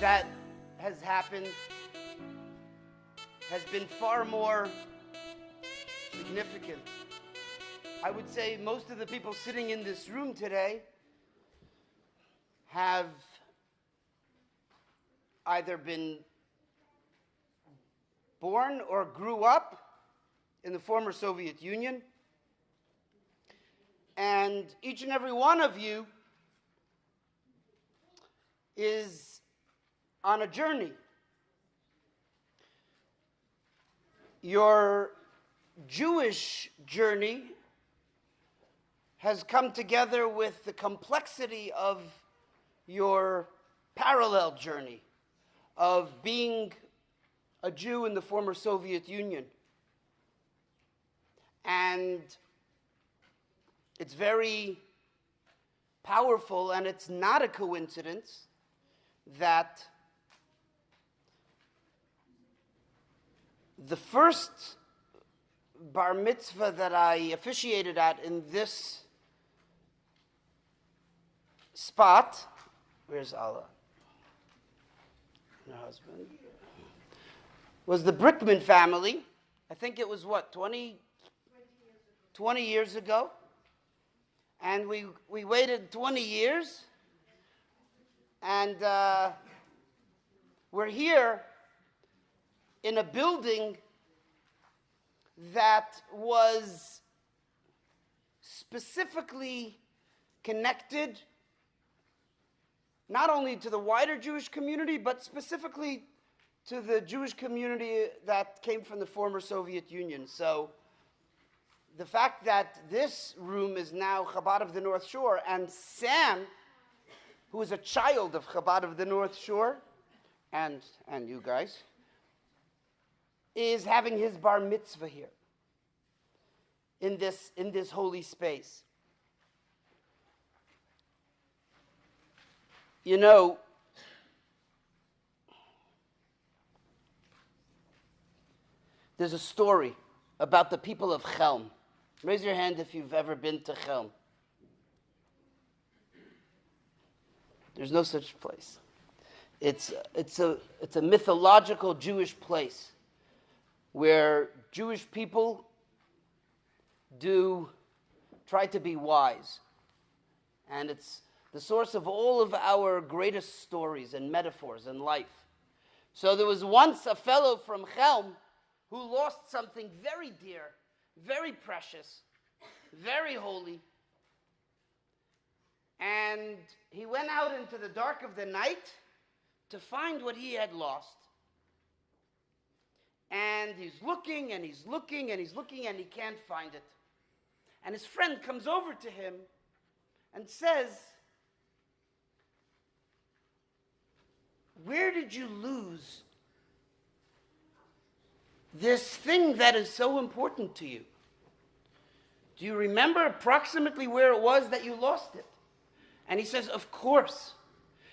that has happened has been far more significant. I would say most of the people sitting in this room today have either been born or grew up in the former Soviet Union. And each and every one of you is on a journey. Your Jewish journey has come together with the complexity of your parallel journey of being a Jew in the former Soviet Union. And it's very powerful, and it's not a coincidence that the first bar mitzvah that I officiated at in this spot, where's Allah? Her husband. Was the Brickman family. I think it was what, 20 years ago? And we waited 20 years, and we're here in a building that was specifically connected not only to the wider Jewish community, but specifically to the Jewish community that came from the former Soviet Union. So the fact that this room is now Chabad of the North Shore, and Sam, who is a child of Chabad of the North Shore, and you guys, is having his bar mitzvah here in this holy space. You know, there's a story about the people of Chelm. Raise your hand if you've ever been to Chelm. There's no such place. It's a mythological Jewish place where Jewish people do try to be wise. And it's the source of all of our greatest stories and metaphors in life. So there was once a fellow from Chelm who lost something very dear, very precious, very holy. And he went out into the dark of the night to find what he had lost. And he's looking, and he's looking, and he's looking, and he can't find it. And his friend comes over to him and says, "Where did you lose this thing that is so important to you? Do you remember approximately where it was that you lost it?" And he says, "Of course.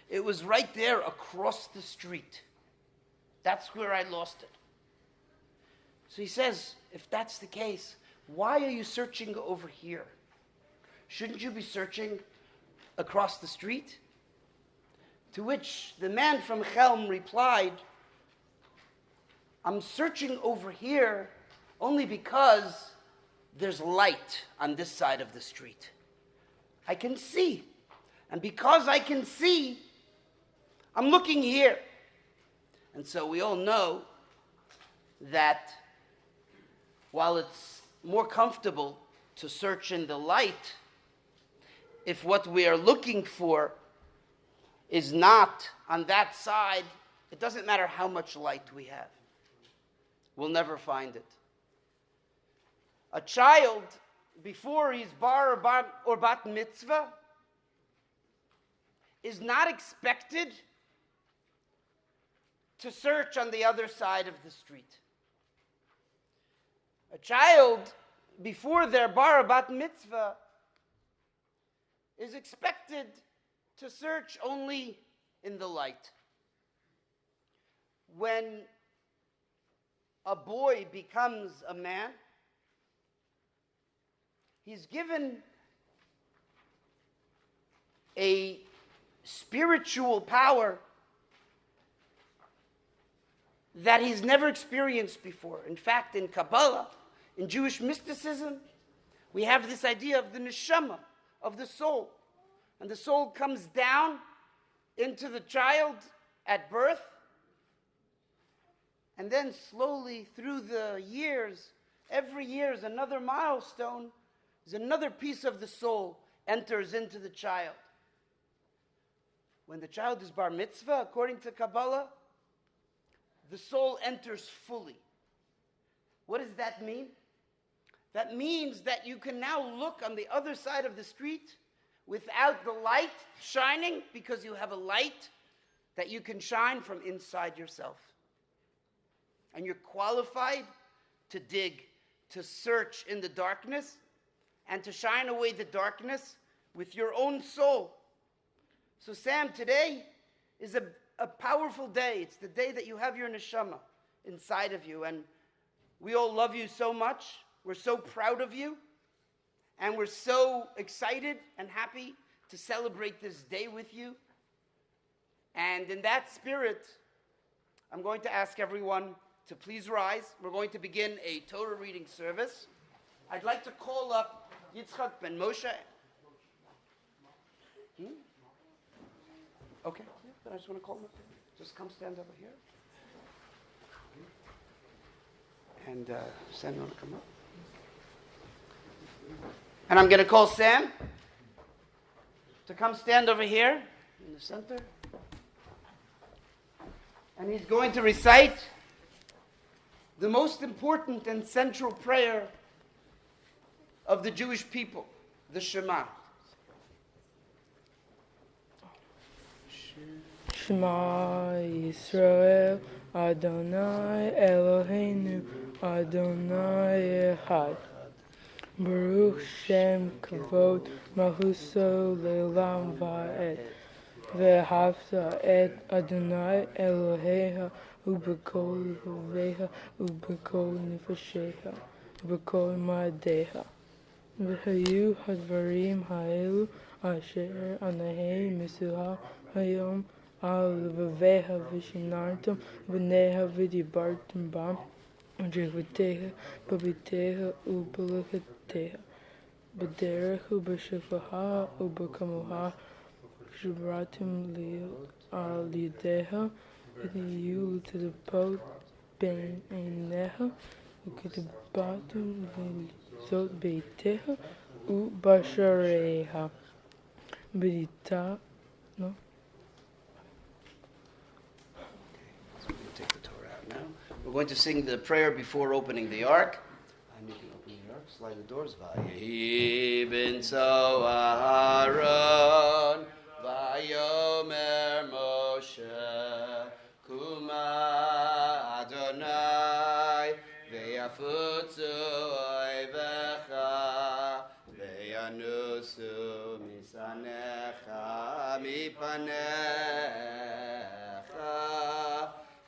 It was right there across the street. That's where I lost it." So he says, "If that's the case, why are you searching over here? Shouldn't you be searching across the street?" To which the man from Chelm replied, "I'm searching over here only because there's light on this side of the street. I can see. And because I can see, I'm looking here." And so we all know that while it's more comfortable to search in the light, if what we are looking for is not on that side, it doesn't matter how much light we have. We'll never find it. A child, before he's bar or bat mitzvah, is not expected to search on the other side of the street. A child, before their bar or bat mitzvah, is expected to search only in the light. When a boy becomes a man, he's given a spiritual power that he's never experienced before. In fact, in Kabbalah, in Jewish mysticism, we have this idea of the neshama, of the soul. And the soul comes down into the child at birth, and then slowly through the years, every year is another milestone, is another piece of the soul enters into the child. When the child is bar mitzvah, according to Kabbalah, the soul enters fully. What does that mean? That means that you can now look on the other side of the street without the light shining, because you have a light that you can shine from inside yourself. And you're qualified to dig, to search in the darkness, and to shine away the darkness with your own soul. So Sam, today is a powerful day. It's the day that you have your neshama inside of you. And we all love you so much. We're so proud of you. And we're so excited and happy to celebrate this day with you. And in that spirit, I'm going to ask everyone to please rise. We're going to begin a Torah reading service. I'd like to call up Yitzchak ben Moshe. Okay, yeah, I just want to call him up. Just come stand over here. And Sam, you want to come up? And I'm going to call Sam to come stand over here in the center. And he's going to recite the most important and central prayer of the Jewish people, the Shema. Shema Yisrael, Adonai Eloheinu, Adonai Echad. Baruch Shem Kavod Mahuso Le'olam Va'ed. Ve'ahavta et Adonai Elohecha ubekol levavecha ubekol nefashecha ubekol ma'adecha. V'hayu hadvarim ha'elu asher anahi misuha hayom al levavecha v'shinartam v'neha v'dibartam bam v'jekvatecha b'bitecha ubelechatecha b'derech ub'shekvaha ub'kamoha Shubratim liel al yadeha v'yul to the boat ben eineha ukitabatim v'zot beiteha ubashareha b'dita no. So we're going to take the Torah out now. We're going to sing the prayer before opening the ark. And you can open the ark, slide the doors. Vayehi b'nso Aharon Vayomer Moshe Kuma Adonai Ve'yafutzu oivecha Ve'yanusu misanecha mipanecha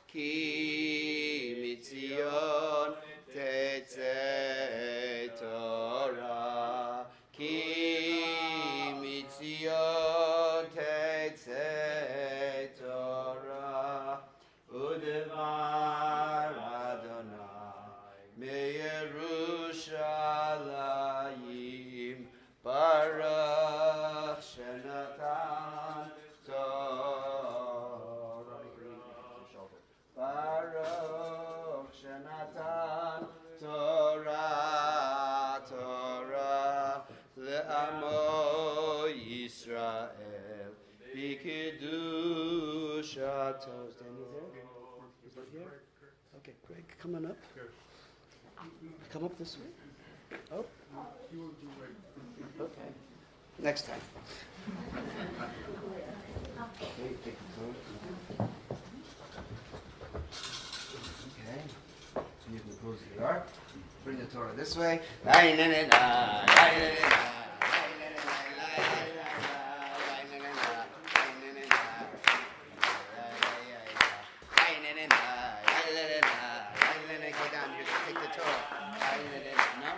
Ki mitzion tetzei Torah Ki mitzion tetzei Torah Udevar Adonai meYerushalayim Baruch Shenatan Torah Baruch Shenatan Torah Torah Le'amo Yisrael B'kedushato. Standing there? Is it here? Okay, Greg, come on up. Come up this way. Oh. Okay. Next time. Okay, take the phone. Okay. So you can close the ark. Bring the Torah this way. Go down. You can take the Torah. No?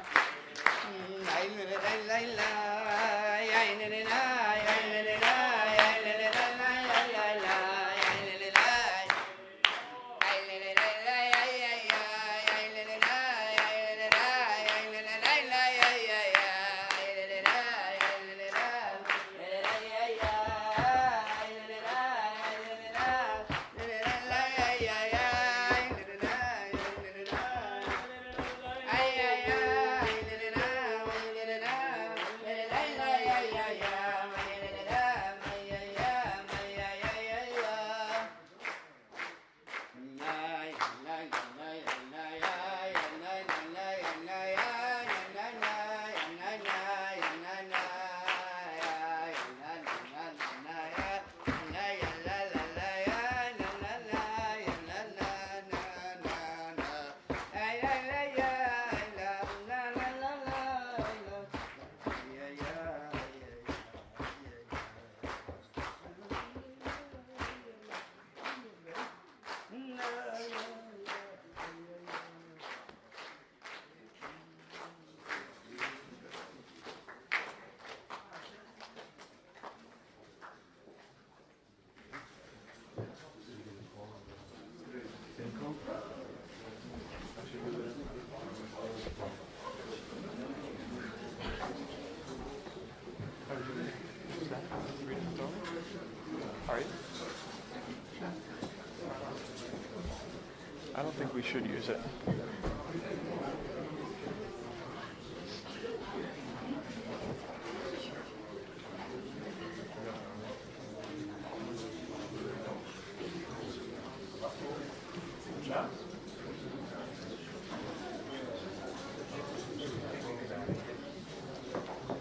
Are you? I don't think we should use it.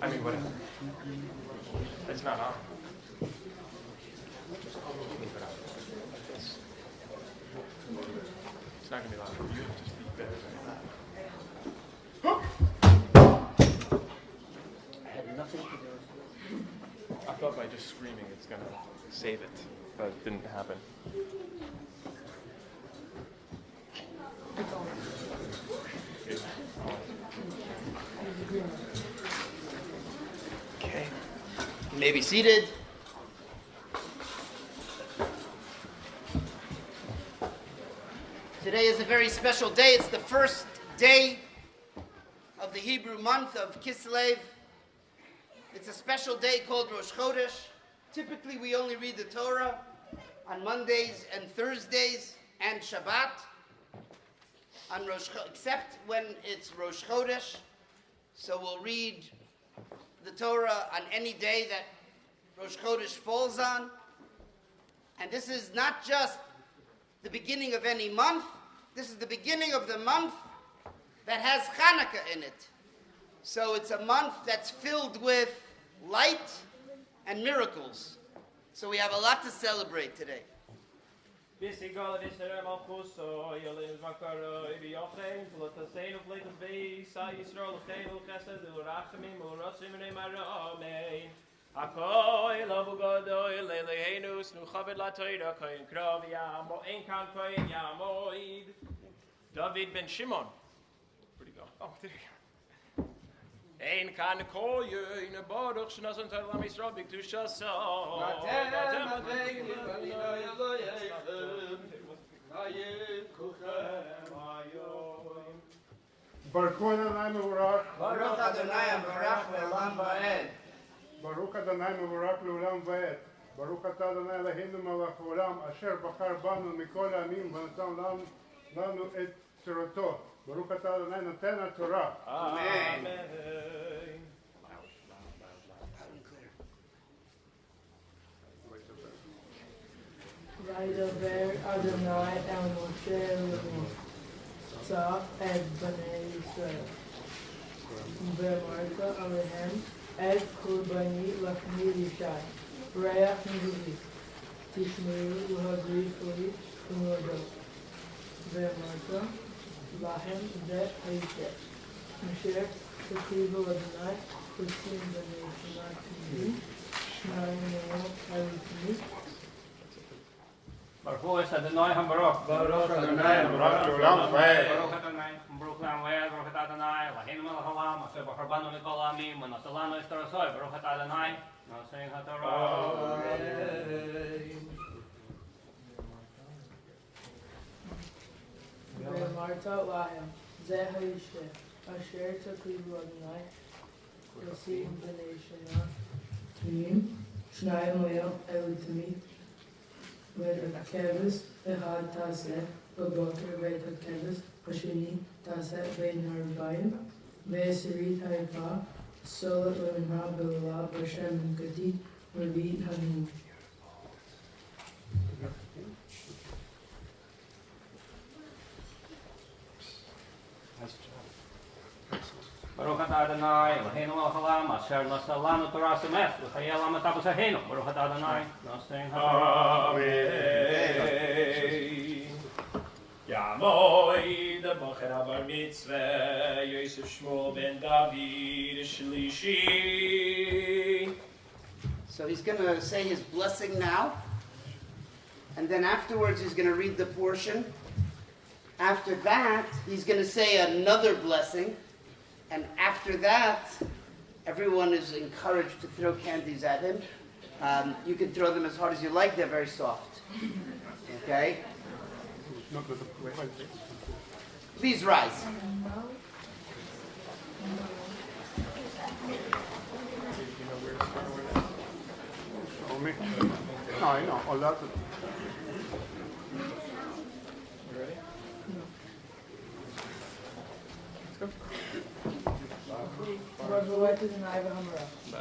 I mean, what? It's not on. It's not gonna be loud for you. It'll just be better than I had nothing to do with it. I thought by just screaming it's gonna save it, but it didn't happen. Okay. You may be seated. Today is a very special day. It's the first day of the Hebrew month of Kislev. It's a special day called Rosh Chodesh. Typically, we only read the Torah on Mondays and Thursdays and Shabbat, except when it's Rosh Chodesh. So we'll read the Torah on any day that Rosh Chodesh falls on. And this is not just the beginning of any month. This is the beginning of the month that has Hanukkah in it. So it's a month that's filled with light and miracles. So we have a lot to celebrate today. Akoy lovu godoy leleinu snu chaved la toira koyin krov yamo ein kan koyin yamoid. David ben Shimon. Where'd he go? Oh, there you go. Ein kan koyin baruch shnazon talam Yisrael b'kedusha so. Baruch Adonai Mevorach. Baruch Adonai Baruch Le'olam Va'ed. Baruch Adonai Mevorach Le'olam Va'ed. Baruch Ata Adonai Eloheinu melech haolam asher bachar banu mikol ha'amim v'natan לנו את תורתו. Baruch Ata Adonai noten HaTorah. Amen. וידבר אדוני אל משה לאמור, צא את בני ישראל, ואמרת עליהם את קורבני לפני ישי, ריח נביא, תשמעו להדריך לי ומודות, ואמרת להם זה הישב, אשר תקריבו אדוני עושים בני שנה תמידים, שניים מהם הראשונים, Baruch Adonai Baruch. Baruch Adonai Mevorach Le'olam Va'ed. Baruch Adonai Baruch Le'olam Va'ed. Baruch Adonai Eloheinu melech haolam asher bachar banu mikol ha'amim v'natan lanu es toraso. Baruch Adonai Nosein HaTorah. ואמרת להם, זה הישב, אשר תקריבו אדוני, עושים בני שנה תמימים, שניים ליום אלו תמיד, ואת הכבש אחד תעשה בבוקר ואת הכבש השני תעשה בין הערביים, ועשירית היפה, סולת למנהר בלילה בשמן גדי, רביעית הנום. Baruch Adonai Eloheinu melech haolam asher nasa lanu Torah semes v'chayei olam eta b'seheinu. Baruch Adonai Nosein HaTorah. Amen. Yamoid bocher habar mitzvah Yosef Shmuel ben David Shlishi. So he's going to say his blessing now. And then afterwards he's going to read the portion. After that, he's going to say another blessing. And after that, everyone is encouraged to throw candies at him. You can throw them as hard as you like. They're very soft. Okay? No, Please rise. show me. No, I know. All that.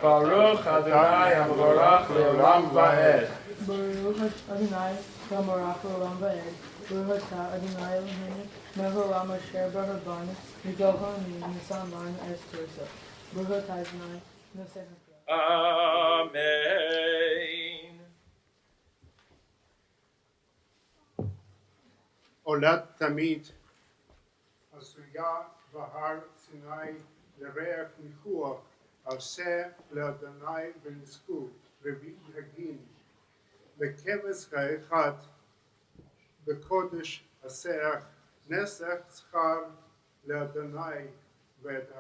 Baruch Adonai HaMevorach Leolam Va'ed. Baruch Adonai HaMevorach Leolam Va'ed. Baruch Atah Adonai Eloheinu melech haolam asher baruch banu mikol ha'amim nisan lanu es torah. Baruch Atah Adonai Nosei HaTorah. Amen. עולת תמיד, עשויה בהר סיני לריח ניחוח, עשה לאדוני ונזקו, רביעי הגין. לכבש האחד בקודש הסך, נסך זכר לאדוני, ואת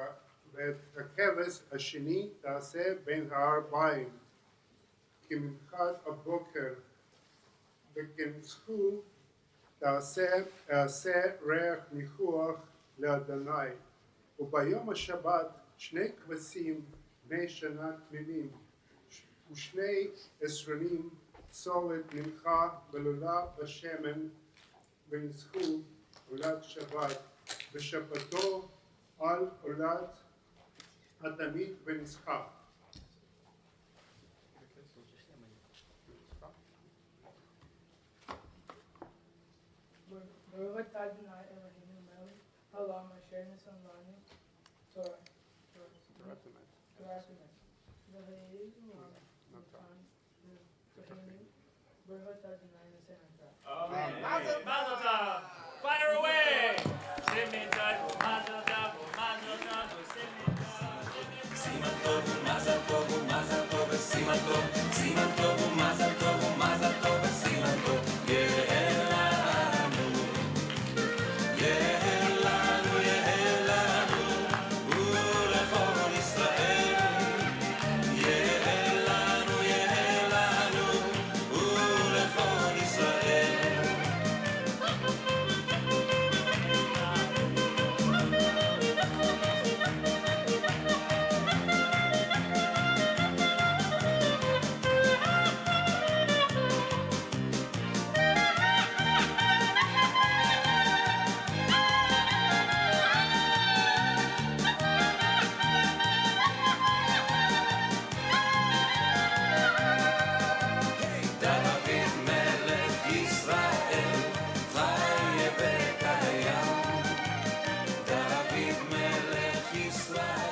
הכבש השני תעשה בין הארבעים, כמנחת הבוקר, וכנזקו תעשה ריח ניחוח לאדוני. וביום השבת 2 כבשים בני שנה תמימים ו2 עשרונים סולת מנחה ולולה בשמן ונזכו עולת שבת. בשבתו על עולת התמיד ונזכה. Baruch Atah Adonai Eloheinu melech haolam asher nisan lanu Torah. Baruch Atah Adonai Nosei HaTorah. Amen. Mazel tov. Fire away. Simin tov, mazel tov, mazel tov, simin tov. Siman tov, mazel tov, mazel tov, siman tov, siman tov, mazel tov, mazel tov, siman tov.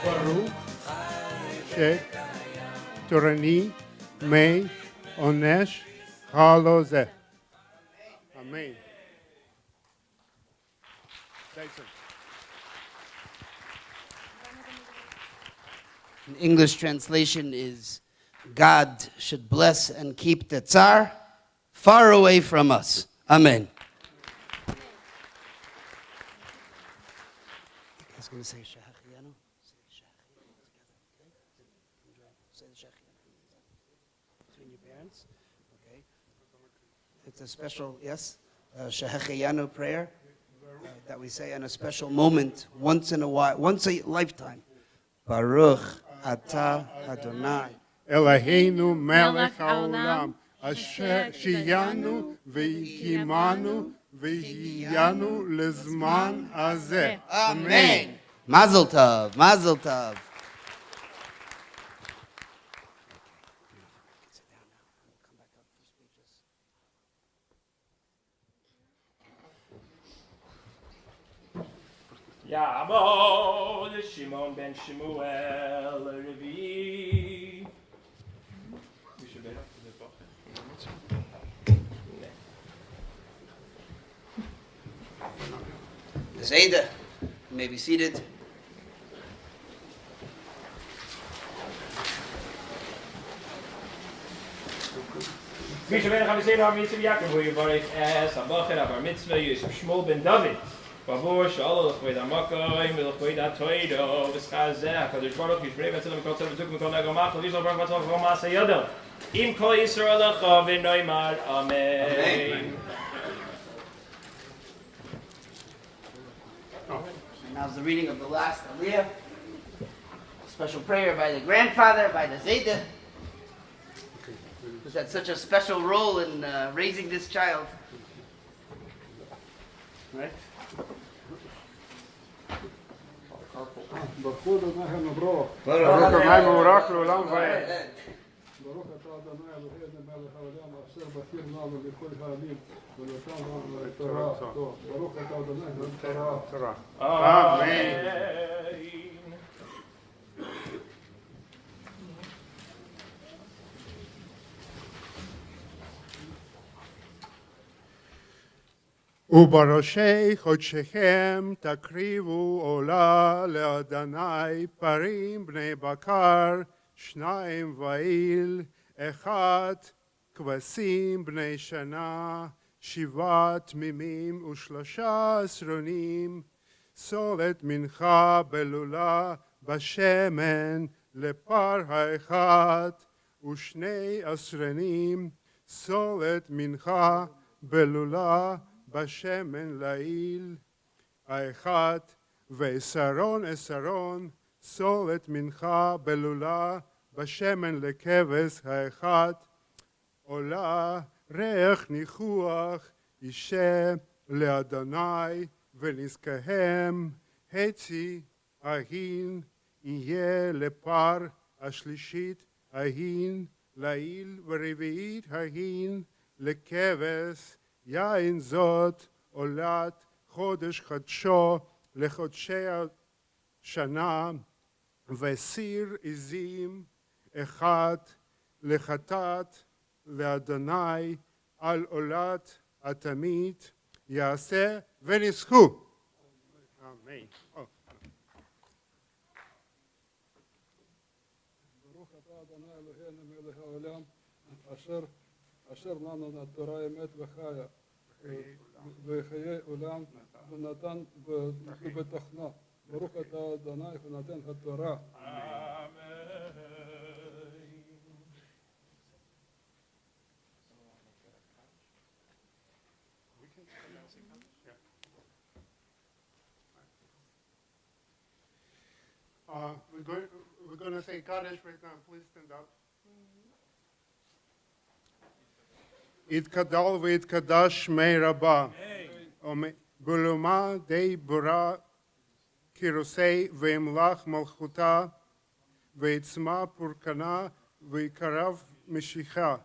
ברוך שתורני מי עונש חלו זה. אמן. An English translation is, God should bless and keep the Tsar far away from us. Amen. You guys going to say Shehachiyanu? Say Shehachiyanu together, okay? Say the Shehachiyanu between your parents, okay? It's a special, yes, Shehachiyanu prayer that we say in a special moment, once in a while, once a lifetime. Baruch Atah Adonai אלוהינו מלך העולם, אשר שהחיינו והקימנו והחיינו לזמן הזה. Amen. Mazel tov, mazel tov. Sit down now. Come back up for speeches. Ya'amod Shimon ben Shemuel Revi. We should be up to the book. Zayda, you may be seated. Wie ze gaan we zien naar Miztvah Yaakov, hoe je barik es, abacher, abar Miztvah, Yosef Shmuel ben David. Babur, shalom, l'chvei da makoim, l'chvei da toido, v'schazeh, HaKadosh Baruch, yishbrei v'tzilam, v'kol tzel v'tuk, v'kol negomach, v'yishol baruch v'tzol v'kol ma'aseh yodel. Im kol Yisrael lecha v'noimar, Amen. the reading of the last Aliyah. Special prayer by the grandfather, by the Zayda, who's had such a special role in raising this child. Right? ברכו אדוני נברו. ברוך אדוני מבורך לעולם ועד. ברוך אתה אדוני אלוהינו מלך העולם אשר בכיר לנו בכל העמים ונתן לנו את תורה. ברוך אתה אדוני נותן תורה. אמן. ובראשי חודשיכם תקריבו עולה לאדוני פרים בני בקר 2 ועיל 1 כבשים בני שנה 7 תמימים ו3 עשרונים סולת מנחה בלולה בשמן לפר האחד ו2 עשרונים סולת מנחה בלולה בשמן לעיל האחד ועשרון עשרון סולת מנחה בלולה בשמן לכבש האחד עולה ריח ניחוח אישה לאדוני ונזכהם הצי ההין יהיה לפר השלישית ההין לעיל ורביעית ההין לכבש יין זאת עולת חודש חדשו לחודשי השנה וסיר עזים 1 לחטאת לאדוני על עולת התמית יעשה ונזכו. אמן. ברוך אתה אדוני אלוהינו מלך העולם אשר לנו נתורה אמת וחיה וחיי עולם ונתן בתוכנה. ברוך אתה אדוני ונתן התורה. We're going to say Kaddish right now. Please stand up. יתגדל ויתקדש שמי רבה. בלומה די ברא קירוסי וימלך מלכותה ויצמא פורקנה ויקרב משיחה.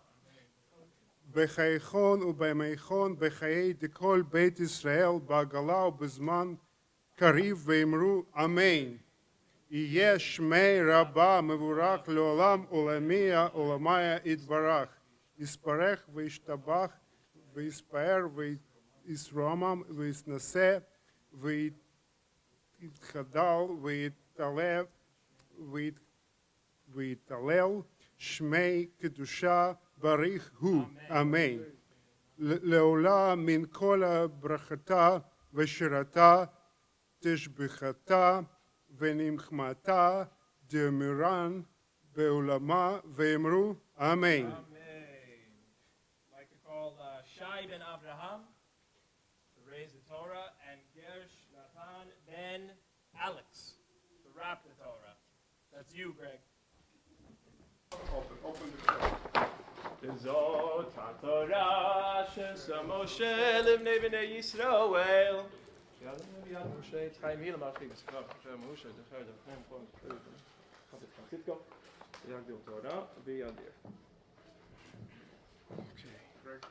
בחייכון ובמיכון בחיי דכל בית ישראל בעגלה ובזמן קריב ואמרו אמן. יהיה שמי רבה מבורך לעולם עולמיה עולמיה יתברך. יספרך וישתבח ויספאר וישרומם ויתנשא ויתחדל ויתהלל שמי קדושה בריך הוא אמן. לעולם מן כל ברכתה ושירתה תשבחתה ונמחמתה דאמרן בעולמה ואמרו אמן. Shai ben Avraham to raise the Torah, and Gersh Natan ben Alex to wrap the Torah. That's you, Greg. Open the door. Zot HaTorah shesa Moshe livnei b'nei Yisrael. Yad Moshe, it's Chaim Hila Mashik, it's Krav, Moshe, the Chayr, the Chaim, Chazitko, Yagdil Torah, V'yadir. Okay. Greg.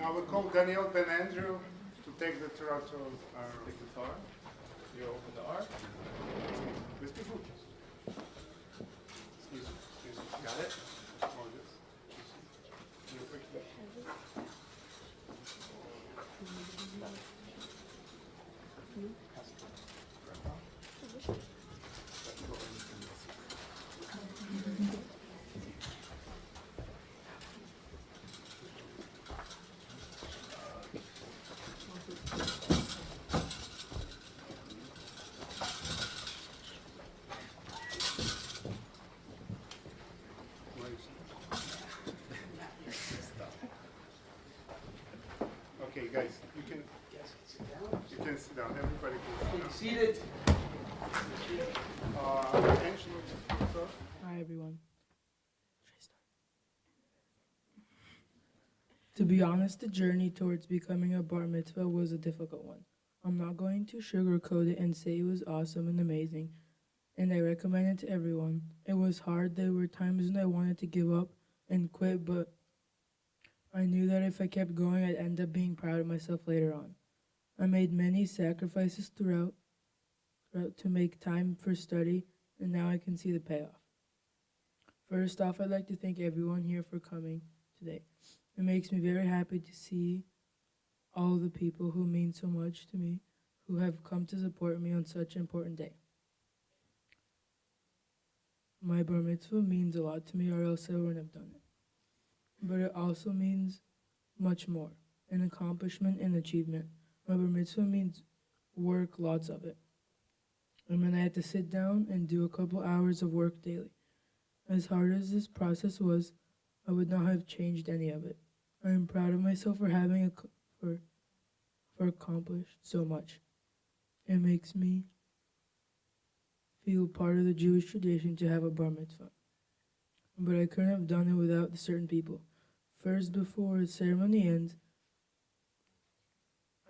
I will call Daniel Ben Andrew to take the Torah to our... Take the Torah. You open the ark. With people. Got it? Okay, guys, you can sit down. Everybody can sit down. Seated. Angelo, first. Hi, everyone. To be honest, the journey towards becoming a bar mitzvah was a difficult one. I'm not going to sugarcoat it and say it was awesome and amazing, and I recommend it to everyone. It was hard. There were times when I wanted to give up and quit, but I knew that if I kept going, I'd end up being proud of myself later on. I made many sacrifices throughout to make time for study, and now I can see the payoff. First off, I'd like to thank everyone here for coming today. It makes me very happy to see all the people who mean so much to me, who have come to support me on such an important day. My bar mitzvah means a lot to me, or else I wouldn't have done it. But it also means much more, an accomplishment and achievement. My bar mitzvah means work, lots of it. I mean, I had to sit down and do a couple hours of work daily. As hard as this process was, I would not have changed any of it. I am proud of myself for having for accomplished so much. It makes me feel part of the Jewish tradition to have a bar mitzvah. But I couldn't have done it without certain people. First, before the ceremony ends,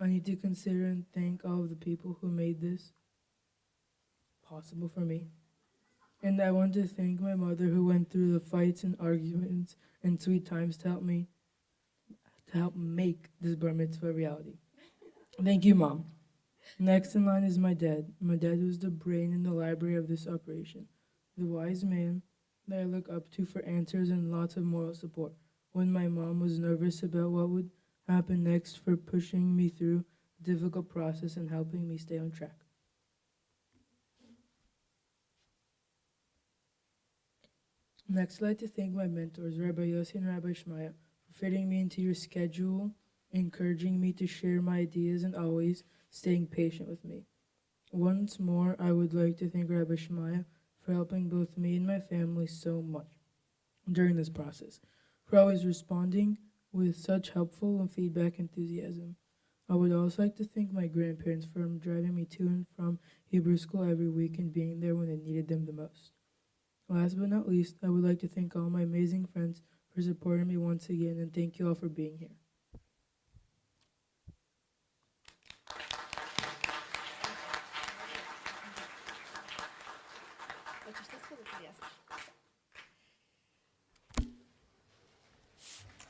I need to consider and thank all of the people who made this possible for me. And I want to thank my mother, who went through the fights and arguments and sweet times to help make this bar mitzvah a reality. Thank you, Mom. Next in line is my dad. My dad was the brain in the library of this operation, the wise man that I look up to for answers and lots of moral support. When my mom was nervous about what would happen next, for pushing me through a difficult process and helping me stay on track. Next, I'd like to thank my mentors, Rabbi Yossi and Rabbi Shmaya, for fitting me into your schedule, encouraging me to share my ideas, and always staying patient with me. Once more, I would like to thank Rabbi Shmaya for helping both me and my family so much during this process, for always responding with such helpful and feedback enthusiasm. I would also like to thank my grandparents for driving me to and from Hebrew school every week and being there when I needed them the most. Last but not least, I would like to thank all my amazing friends for supporting me once again, and thank you all for being here.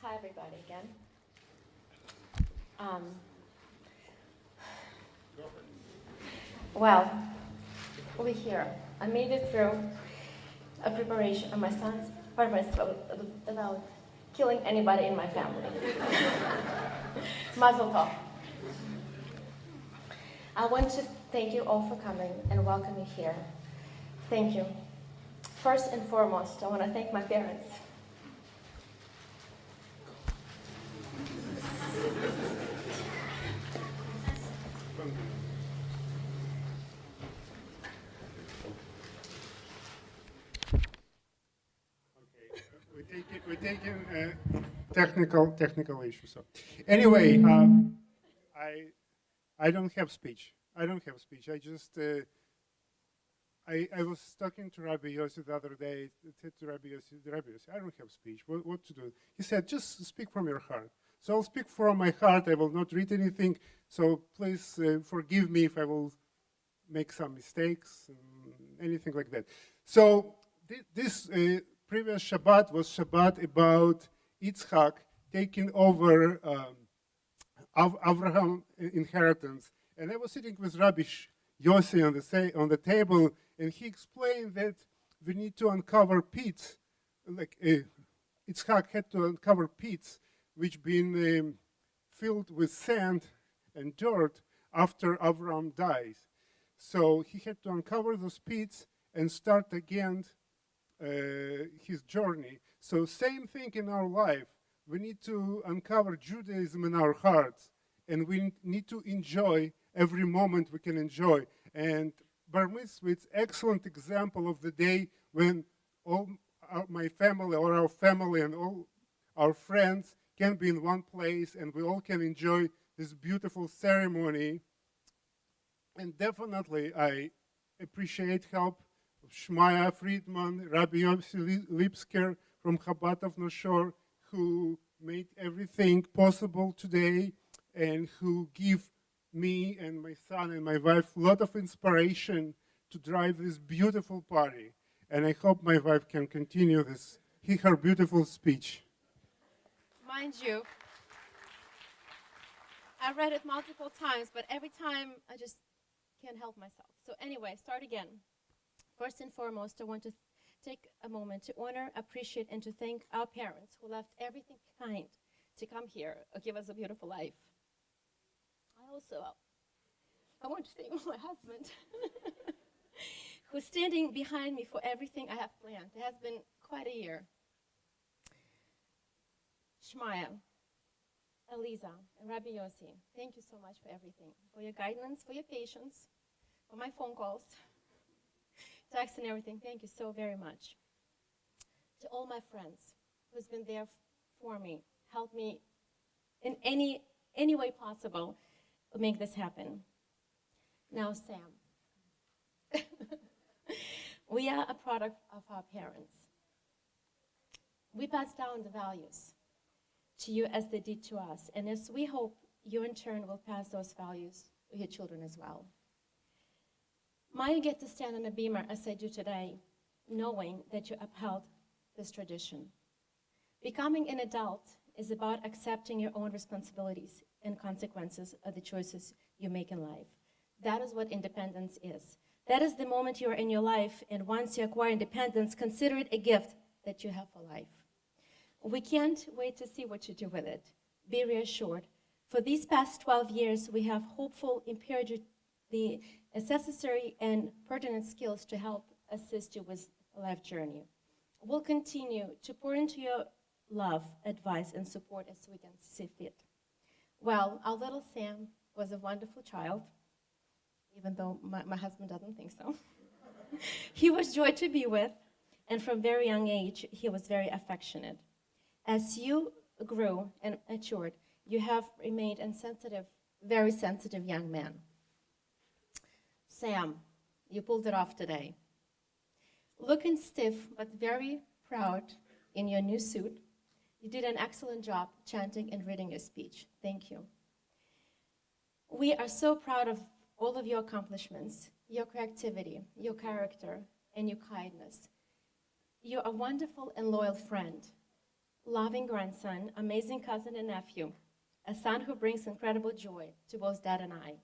Hi, everybody, again. Well, we're here. I made it through a preparation of my son's bar mitzvah without killing anybody in my family. Mazel tov. I want to thank you all for coming and welcome me here. Thank you. First and foremost, I want to thank my parents. We're taking technical issues. So, anyway, I don't have speech. I I just I was talking to Rabbi Yossi the other day. I said to Rabbi Yossi, I don't have speech. What to do? He said, just speak from your heart. So I'll speak from my heart. I will not read anything. So please forgive me if I will make some mistakes, anything like that. So this previous Shabbat was Shabbat about Yitzchak taking over Abraham inheritance. And I was sitting with Rabbi Yossi on the table, and he explained that we need to uncover pits, like Yitzhak had to uncover pits which been filled with sand and dirt after Abraham dies. So he had to uncover those pits and start again his journey. So same thing in our life. We need to uncover Judaism in our hearts, and we need to enjoy every moment we can enjoy. And Bar Mitzvah is excellent example of the day when all my family or our family and all our friends can be in one place and we all can enjoy this beautiful ceremony. And definitely I appreciate help of Shmaya Friedman, Rabbi Yossi Lipsker from Chabad of North Shore, who made everything possible today and who give me and my son and my wife a lot of inspiration to drive this beautiful party. And I hope my wife can continue her beautiful speech. Mind you, I read it multiple times, but every time I just can't help myself. So anyway, start again. First and foremost, I want to take a moment to honor, appreciate, and to thank our parents who left everything behind to come here or give us a beautiful life. I want to thank my husband who's standing behind me for everything I have planned. It has been quite a year. Shmaya, Eliza, and Rabbi Yossi, thank you so much for everything, for your guidance, for your patience, for my phone calls, texts and everything. Thank you so very much. To all my friends who's been there for me, helped me in any way possible to make this happen. Now, Sam. We are a product of our parents. We pass down the values to you as they did to us, and as we hope you in turn will pass those values to your children as well. You get to stand on a beamer as I do today, knowing that you upheld this tradition. Becoming an adult is about accepting your own responsibilities and consequences of the choices you make in life. That is what independence is. That is the moment you are in your life, and once you acquire independence, consider it a gift that you have for life. We can't wait to see what you do with it. Be reassured. For these past 12 years, we have hopeful impaired you the necessary and pertinent skills to help assist you with a life journey. We'll continue to pour into your love, advice, and support as we can see fit. Well, our little Sam was a wonderful child, even though my husband doesn't think so. He was joy to be with, and from very young age, he was very affectionate. As you grew and matured, you have remained a sensitive, very sensitive young man. Sam, you pulled it off today. Looking stiff, but very proud in your new suit, you did an excellent job chanting and reading your speech. Thank you. We are so proud of all of your accomplishments, your creativity, your character, and your kindness. You're a wonderful and loyal friend, loving grandson, amazing cousin and nephew, a son who brings incredible joy to both Dad and I.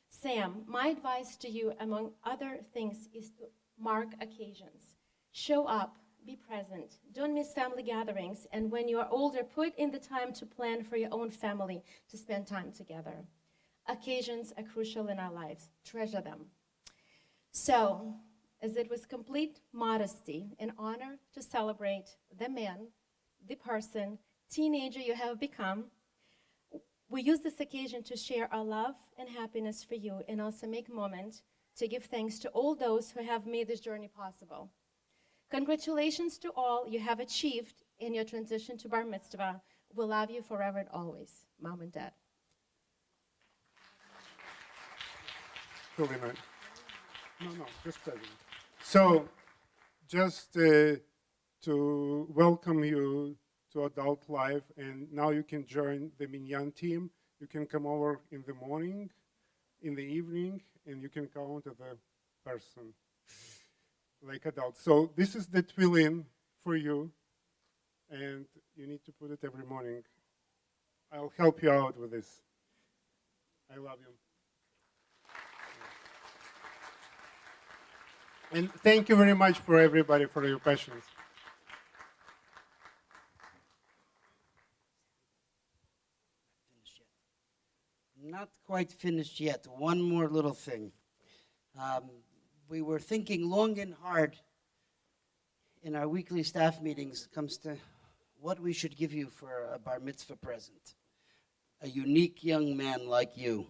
Sam, my advice to you, among other things, is to mark occasions. Show up, be present, don't miss family gatherings, and when you are older, put in the time to plan for your own family to spend time together. Occasions are crucial in our lives. Treasure them. So, as it was complete modesty and honor to celebrate the man, the person, teenager you have become, we use this occasion to share our love and happiness for you, and also make a moment to give thanks to all those who have made this journey possible. Congratulations to all you have achieved in your transition to Bar Mitzvah. We love you forever and always, Mom and Dad. No, just present. So, just to welcome you to adult life, and now you can join the Minyan team. You can come over in the morning, in the evening, and you can count as a person, like adults. So this is the tefillin for you, and you need to put it every morning. I'll help you out with this. I love you. And thank you very much for everybody for your questions. Not quite finished yet. One more little thing. We were thinking long and hard in our weekly staff meetings. It comes to what we should give you for a bar mitzvah present. A unique young man like you.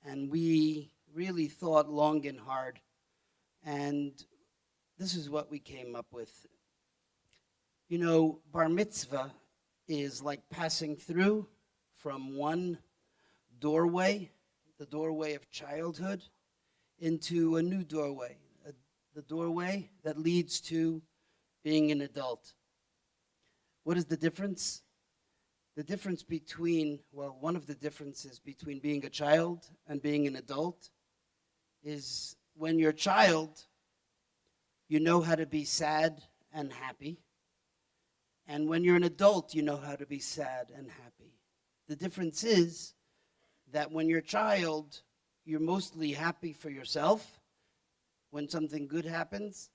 And we really thought long and hard. And this is what we came up with. You know, bar mitzvah is like passing through from one doorway, the doorway of childhood, into a new doorway, the doorway that leads to being an adult. What is the difference? The difference between, well, one of the differences between being a child and being an adult is when you're a child, you know how to be sad and happy. And when you're an adult, you know how to be sad and happy. The difference is that when you're a child, you're mostly happy for yourself when something good happens,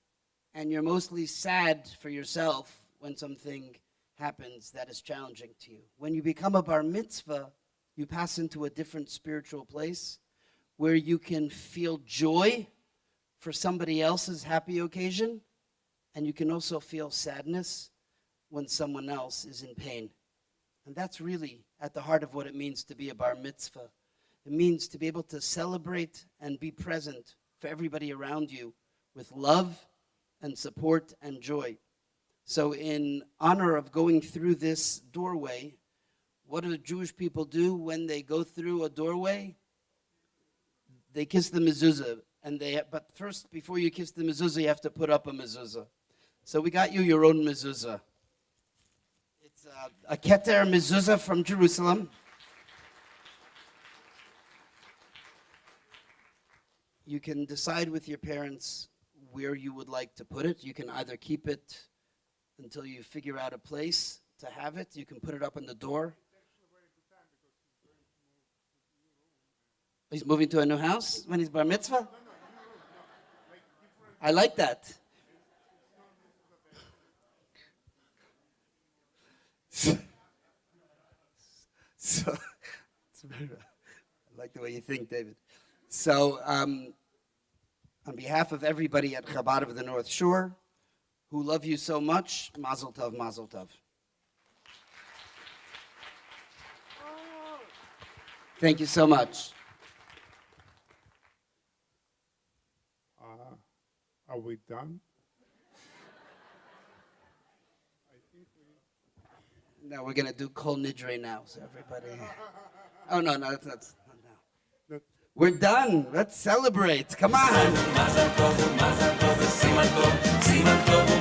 and you're mostly sad for yourself when something happens that is challenging to you. When you become a bar mitzvah, you pass into a different spiritual place where you can feel joy for somebody else's happy occasion, and you can also feel sadness when someone else is in pain. And that's really at the heart of what it means to be a bar mitzvah. It means to be able to celebrate and be present for everybody around you with love and support and joy. So in honor of going through this doorway, what do Jewish people do when they go through a doorway? They kiss the mezuzah. But first, before you kiss the mezuzah, you have to put up a mezuzah. So we got you your own mezuzah. It's a Keter mezuzah from Jerusalem. You can decide with your parents where you would like to put it. You can either keep it until you figure out a place to have it. You can put it up on the door. He's moving to a new house when he's bar mitzvah? I like that. So I like the way you think, David. So on behalf of everybody at Chabad of the North Shore, who love you so much, Mazel Tov, Mazel Tov. Thank you so much. Are we done? No, we're going to do Kol Nidre now, so everybody... Oh, no, that's not now. We're done. Let's celebrate. Come on. Mazel tov, siman tov,